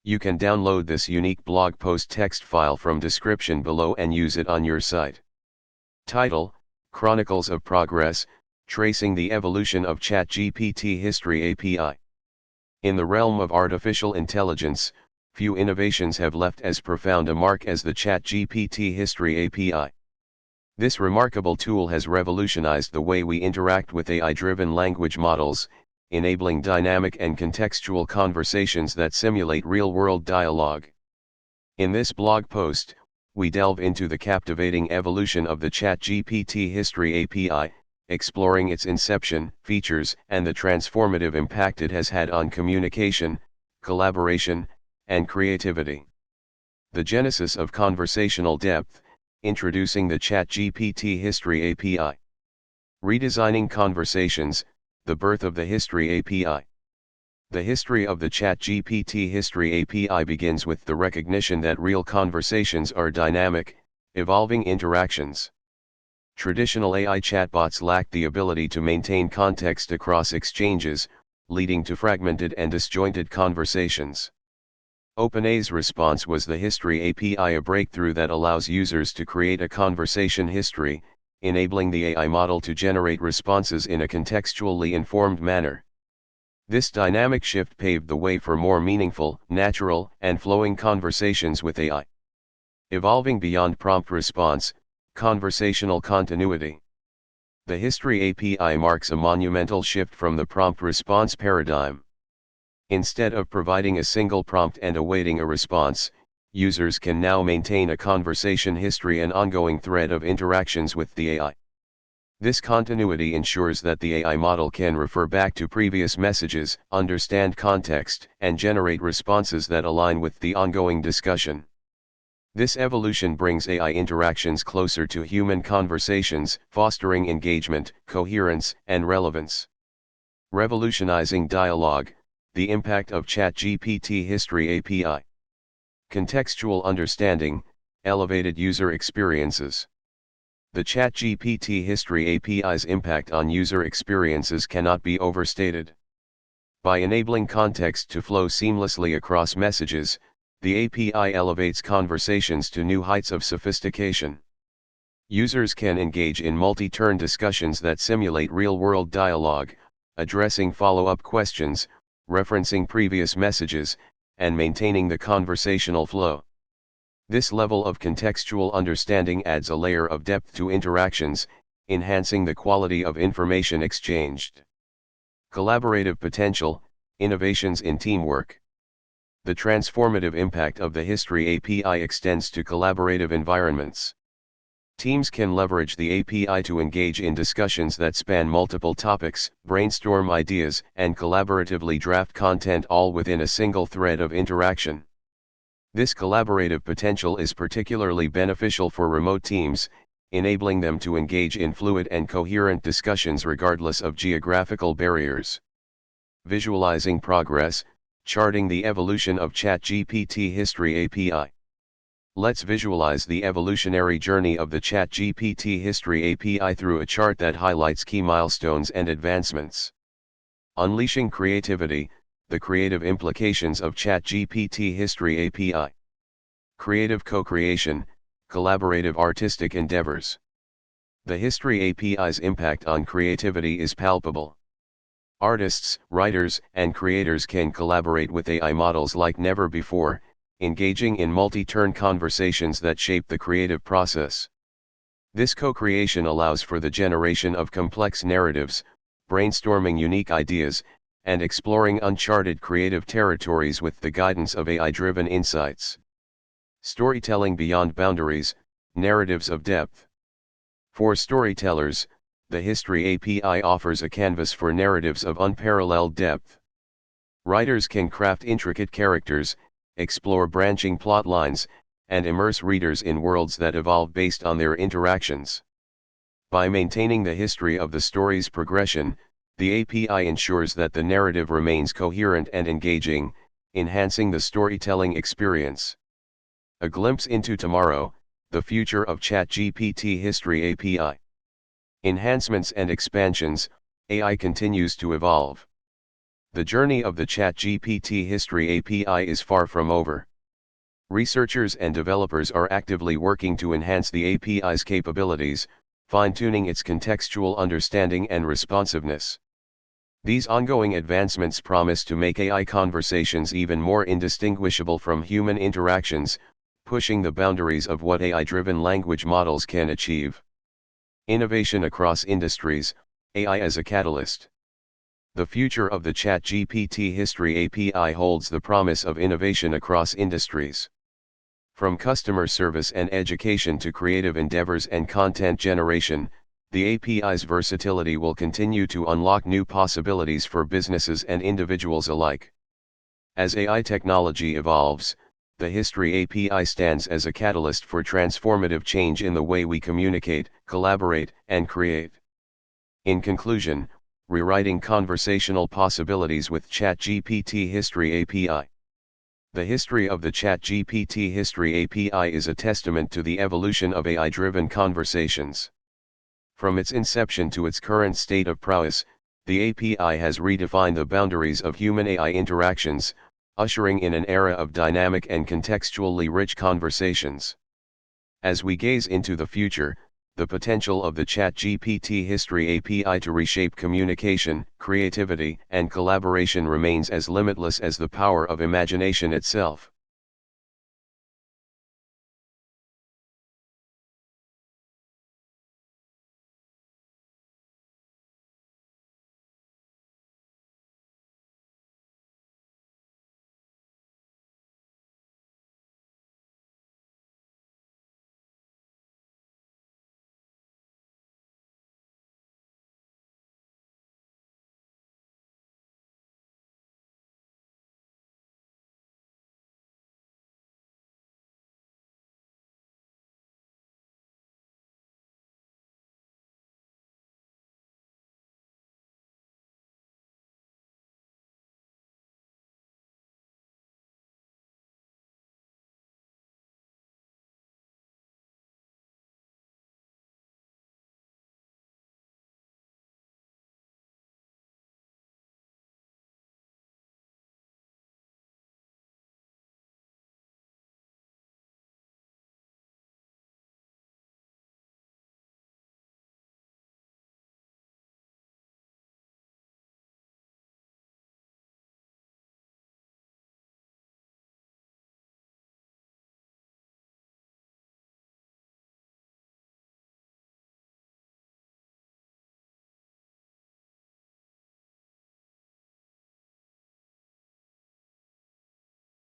You can download this unique blog post text file from description below and use it on your site. Title: Chronicles of Progress, Tracing the Evolution of ChatGPT History API. In the realm of artificial intelligence, few innovations have left as profound a mark as the ChatGPT History API. This remarkable tool has revolutionized the way we interact with AI-driven language models, enabling dynamic and contextual conversations that simulate real-world dialogue. In this blog post, we delve into the captivating evolution of the ChatGPT History API, exploring its inception, features, and the transformative impact it has had on communication, collaboration, and creativity. The genesis of conversational depth, introducing the ChatGPT History API. Redesigning conversations, the birth of the History API. The history of the ChatGPT History API begins with the recognition that real conversations are dynamic, evolving interactions. Traditional AI chatbots lack the ability to maintain context across exchanges, leading to fragmented and disjointed conversations. OpenAI's response was the History API, a breakthrough that allows users to create a conversation history, enabling the AI model to generate responses in a contextually informed manner. This dynamic shift paved the way for more meaningful, natural, and flowing conversations with AI. Evolving beyond prompt response, conversational continuity. The History API marks a monumental shift from the prompt response paradigm. Instead of providing a single prompt and awaiting a response, users can now maintain a conversation history, an ongoing thread of interactions with the AI. This continuity ensures that the AI model can refer back to previous messages, understand context, and generate responses that align with the ongoing discussion. This evolution brings AI interactions closer to human conversations, fostering engagement, coherence, and relevance. Revolutionizing dialogue, the impact of ChatGPT History API. Contextual understanding, elevated user experiences. The ChatGPT History API's impact on user experiences cannot be overstated. By enabling context to flow seamlessly across messages, the API elevates conversations to new heights of sophistication. Users can engage in multi-turn discussions that simulate real-world dialogue, addressing follow-up questions, referencing previous messages, and maintaining the conversational flow. This level of contextual understanding adds a layer of depth to interactions, enhancing the quality of information exchanged. Collaborative potential, innovations in teamwork. The transformative impact of the History API extends to collaborative environments. Teams can leverage the API to engage in discussions that span multiple topics, brainstorm ideas, and collaboratively draft content, all within a single thread of interaction. This collaborative potential is particularly beneficial for remote teams, enabling them to engage in fluid and coherent discussions regardless of geographical barriers. Visualizing progress, charting the evolution of ChatGPT History API. Let's visualize the evolutionary journey of the ChatGPT History API through a chart that highlights key milestones and advancements. Unleashing creativity, the creative implications of ChatGPT History API. Creative co-creation, collaborative artistic endeavors. The History API's impact on creativity is palpable. Artists, writers, and creators can collaborate with AI models like never before, engaging in multi-turn conversations that shape the creative process. This co-creation allows for the generation of complex narratives, brainstorming unique ideas, and exploring uncharted creative territories with the guidance of AI-driven insights. Storytelling beyond boundaries, narratives of depth. For storytellers, the History API offers a canvas for narratives of unparalleled depth. Writers can craft intricate characters, explore branching plot lines, and immerse readers in worlds that evolve based on their interactions. By maintaining the history of the story's progression, the API ensures that the narrative remains coherent and engaging, enhancing the storytelling experience. A glimpse into tomorrow, the future of ChatGPT History API. Enhancements and expansions, AI continues to evolve. The journey of the ChatGPT History API is far from over. Researchers and developers are actively working to enhance the API's capabilities, fine-tuning its contextual understanding and responsiveness. These ongoing advancements promise to make AI conversations even more indistinguishable from human interactions, pushing the boundaries of what AI-driven language models can achieve. Innovation across industries, AI as a catalyst. The future of the ChatGPT History API holds the promise of innovation across industries. From customer service and education to creative endeavors and content generation, the API's versatility will continue to unlock new possibilities for businesses and individuals alike. As AI technology evolves, the History API stands as a catalyst for transformative change in the way we communicate, collaborate, and create. In conclusion, rewriting conversational possibilities with ChatGPT History API. The history of the ChatGPT History API is a testament to the evolution of AI-driven conversations. From its inception to its current state of prowess, the API has redefined the boundaries of human-AI interactions, ushering in an era of dynamic and contextually rich conversations. As we gaze into the future, the potential of the ChatGPT History API to reshape communication, creativity, and collaboration remains as limitless as the power of imagination itself.